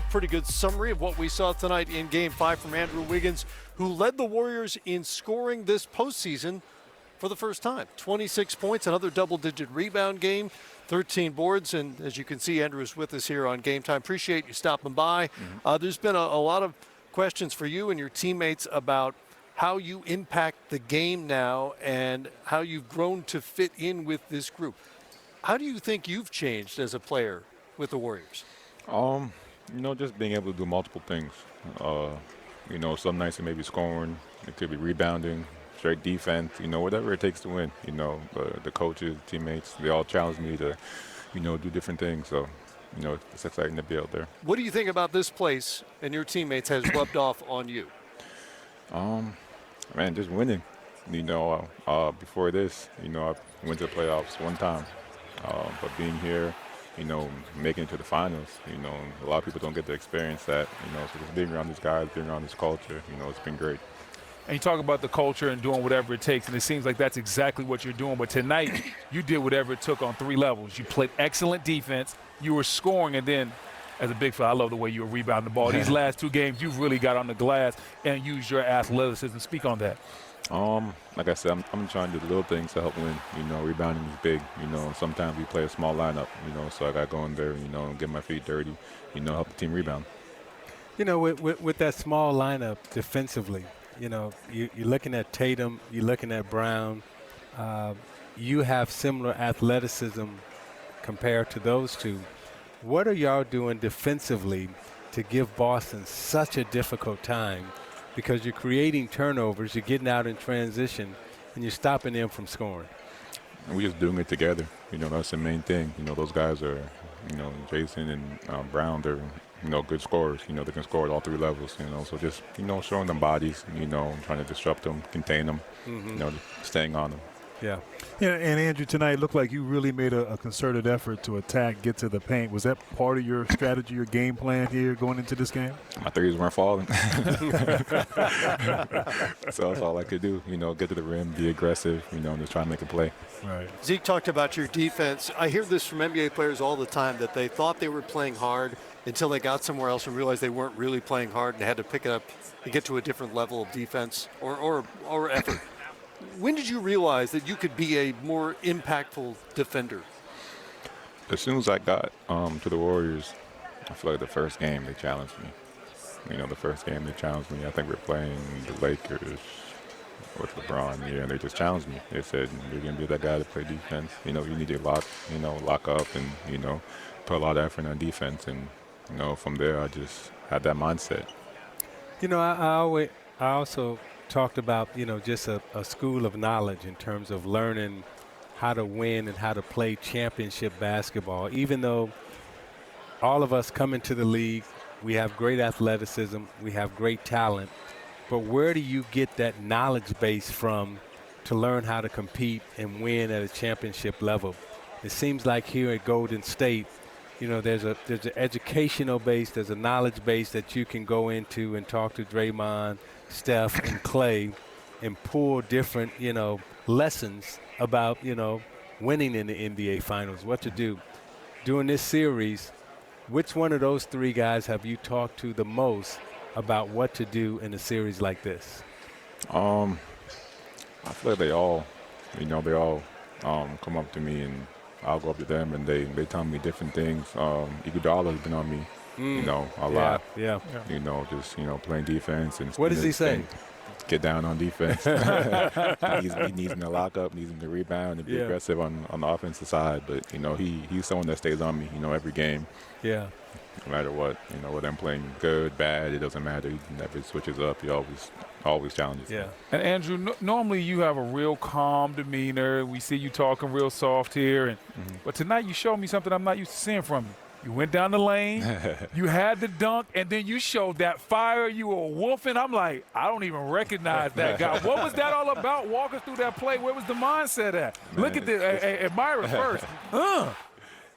Pretty good summary of what we saw tonight in Game 5 from Andrew Wiggins, who led the Warriors in scoring this postseason for the first time. 26 points, another double-digit rebound game, 13 boards, and as you can see, Andrew is with us here on Game Time. Appreciate you stopping by. There's been a lot of questions for you and your teammates about how you impact the game now and how you've grown to fit in with this group. How do you think you've changed as a player with the Warriors? Just being able to do multiple things. Some nights it may be scoring, it could be rebounding, straight defense, whatever it takes to win. The coaches, teammates, they all challenge me to, do different things. So, it's exciting to be out there. What do you think about this place and your teammates has rubbed off on you? Just winning. Before this, I went to the playoffs one time. But being here, making it to the finals, a lot of people don't get to experience that, so just being around these guys, being around this culture, it's been great. And you talk about the culture and doing whatever it takes, and it seems like that's exactly what you're doing. But tonight, you did whatever it took on 3 levels. You played excellent defense, you were scoring, and then as a big fella, I love the way you were rebounding the ball. These last 2 games, you've really got on the glass and used your athleticism. Speak on that. Like I said, I'm trying to do the little things to help win. Rebounding is big. Sometimes we play a small lineup, so I got to go in there, get my feet dirty, help the team rebound. With that small lineup defensively, you're looking at Tatum, you're looking at Brown. You have similar athleticism compared to those two. What are y'all doing defensively to give Boston such a difficult time? Because you're creating turnovers, you're getting out in transition, and you're stopping them from scoring. And we're just doing it together. That's the main thing. Those guys are, Jason and Brown, they're, good scorers. They can score at all 3 levels, So just, showing them bodies, trying to disrupt them, contain them, staying on them. Yeah. Yeah, and Andrew, tonight looked like you really made a concerted effort to attack, get to the paint. Was that part of your strategy, your game plan here going into this game? My threes weren't falling. So that's all I could do, get to the rim, be aggressive, just try to make a play. Right. Zeke talked about your defense. I hear this from NBA players all the time, that they thought they were playing hard until they got somewhere else and realized they weren't really playing hard and had to pick it up and get to a different level of defense or effort. When did you realize that you could be a more impactful defender? As soon as I got to the Warriors, I feel like the first game they challenged me. The first game they challenged me. I think we're playing the Lakers with LeBron, and they just challenged me. They said, you're going to be that guy to play defense. You need to lock up and, put a lot of effort on defense. And, from there I just had that mindset. I also talked about, just a school of knowledge in terms of learning how to win and how to play championship basketball. Even though all of us come into the league, we have great athleticism, we have great talent, but where do you get that knowledge base from to learn how to compete and win at a championship level? It seems like here at Golden State, there's an educational base, there's a knowledge base that you can go into and talk to Draymond, Steph, and Clay and pull different, lessons about, winning in the NBA Finals, what to do. During this series, which one of those 3 guys have you talked to the most about what to do in a series like this? I feel like they all come up to me and I'll go up to them and they tell me different things. Iguodala has been on me, a lot. Yeah. Just, playing defense. And what does he say? Get down on defense. he needs me to lock up, needs me to rebound and be aggressive on the offensive side. But, he's someone that stays on me, every game. Yeah. No matter what, whether I'm playing good, bad, it doesn't matter. He never switches up. He always challenges. Yeah. And Andrew, normally you have a real calm demeanor. We see you talking real soft here, but tonight you showed me something I'm not used to seeing from you. You went down the lane, you had the dunk, and then you showed that fire. You were wolfing. I'm like, I don't even recognize that guy. What was that all about? Walk us through that play. Where was the mindset at? Man, look at this. Admire it first.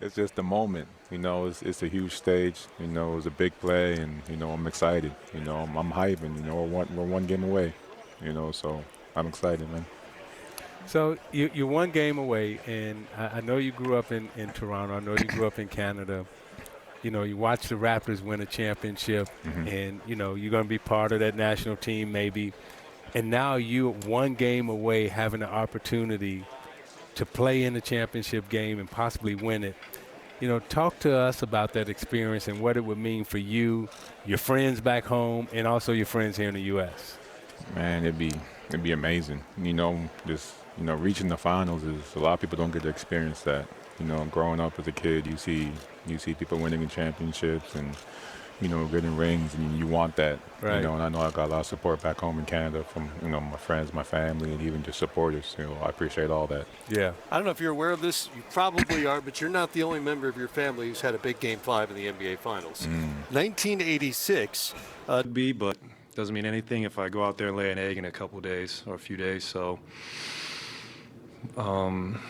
It's just the moment. It's a huge stage. It was a big play, and, I'm excited. I'm hyping. We're one game away, so I'm excited, man. So you're one game away, and I know you grew up in Toronto. I know you grew up in Canada. you watch the Raptors win a championship, and, you're going to be part of that national team maybe. And now you're one game away having the opportunity to play in the championship game and possibly win it. Talk to us about that experience and what it would mean for you, your friends back home, and also your friends here in the U.S. Man, it'd be amazing. Just reaching the finals is a lot of people don't get to experience that. Growing up as a kid, you see people winning in championships and getting rings, and you want that. Right. And I know I got a lot of support back home in Canada from my friends, my family, and even just supporters. I appreciate all that. Yeah. I don't know if you're aware of this. You probably are, but you're not the only member of your family who's had a big Game 5 in the NBA Finals. 1986. But doesn't mean anything if I go out there and lay an egg in a couple days or a few days. So I'm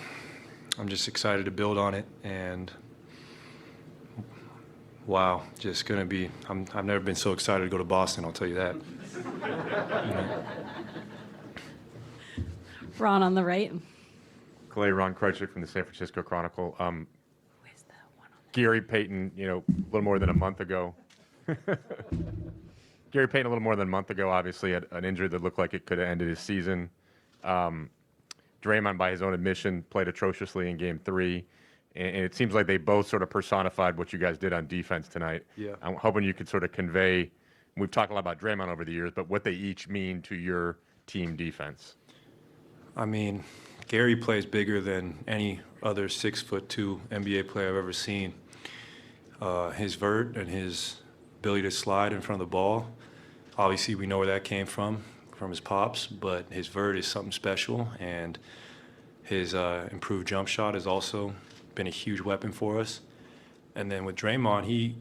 just excited to build on it, and wow, just going to be – I've never been so excited to go to Boston, I'll tell you that. Ron on the right. Clay, Ron Krejcik from the San Francisco Chronicle. Gary Payton, a little more than a month ago. Gary Payton, a little more than a month ago, obviously had an injury that looked like it could have ended his season. Draymond, by his own admission, played atrociously in Game 3. And it seems like they both sort of personified what you guys did on defense tonight. Yeah. I'm hoping you could sort of convey, we've talked a lot about Draymond over the years, but what they each mean to your team defense. I mean, Gary plays bigger than any other 6'2" NBA player I've ever seen. His vert and his ability to slide in front of the ball, obviously we know where that came from his pops, but his vert is something special, and his improved jump shot has also been a huge weapon for us. And then with Draymond, he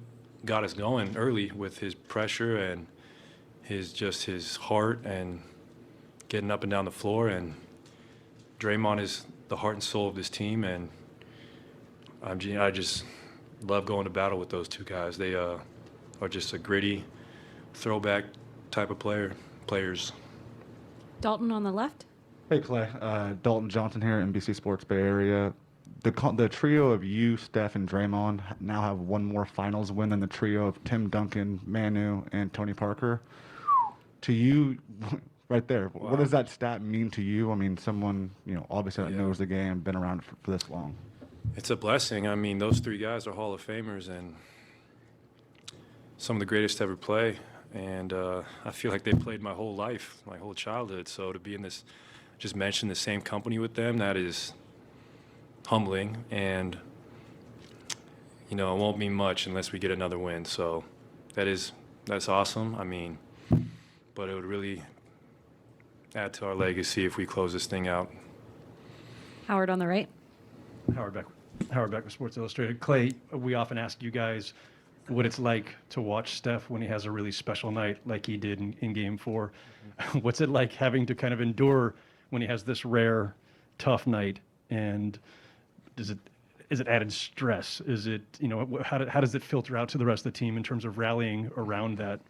got us going early with his pressure and his heart and getting up and down the floor. And Draymond is the heart and soul of this team, and I just love going to battle with those two guys. They are just a gritty, throwback type of players. Dalton on the left. Hey, Clay. Dalton Johnson here, NBC Sports Bay Area. The trio of you, Steph, and Draymond now have one more finals win than the trio of Tim Duncan, Manu, and Tony Parker. To you, right there, Wow. What does that stat mean to you? I mean, someone, obviously that Yeah. knows the game, been around for this long. It's a blessing. I mean, those three guys are Hall of Famers and some of the greatest to ever play. And I feel like they played my whole life, my whole childhood. So to be in this, just mention the same company with them, that is humbling. And, it won't mean much unless we get another win. So that's awesome. I mean, but it would really add to our legacy if we close this thing out. Howard on the right. Howard Beck with Sports Illustrated. Clay, we often ask you guys what it's like to watch Steph when he has a really special night like he did in Game 4. What's it like having to kind of endure when he has this rare, tough night? And is it added stress? Is it, how does it filter out to the rest of the team in terms of rallying around that?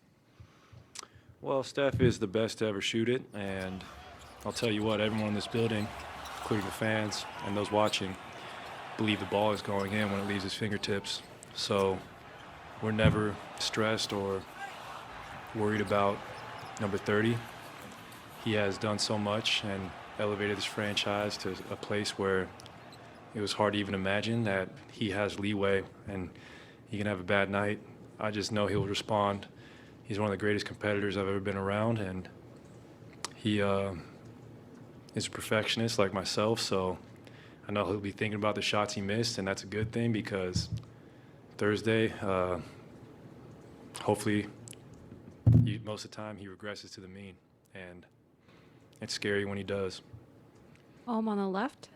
Well, Steph is the best to ever shoot it, and I'll tell you what, everyone in this building, including the fans and those watching, believe the ball is going in when it leaves his fingertips. So we're never stressed or worried about number 30. He has done so much and elevated this franchise to a place where it was hard to even imagine that he has leeway and he can have a bad night. I just know he'll respond. He's one of the greatest competitors I've ever been around, and he is a perfectionist like myself, so I know he'll be thinking about the shots he missed, and that's a good thing because Thursday, hopefully, most of the time he regresses to the mean, and it's scary when he does. On the left.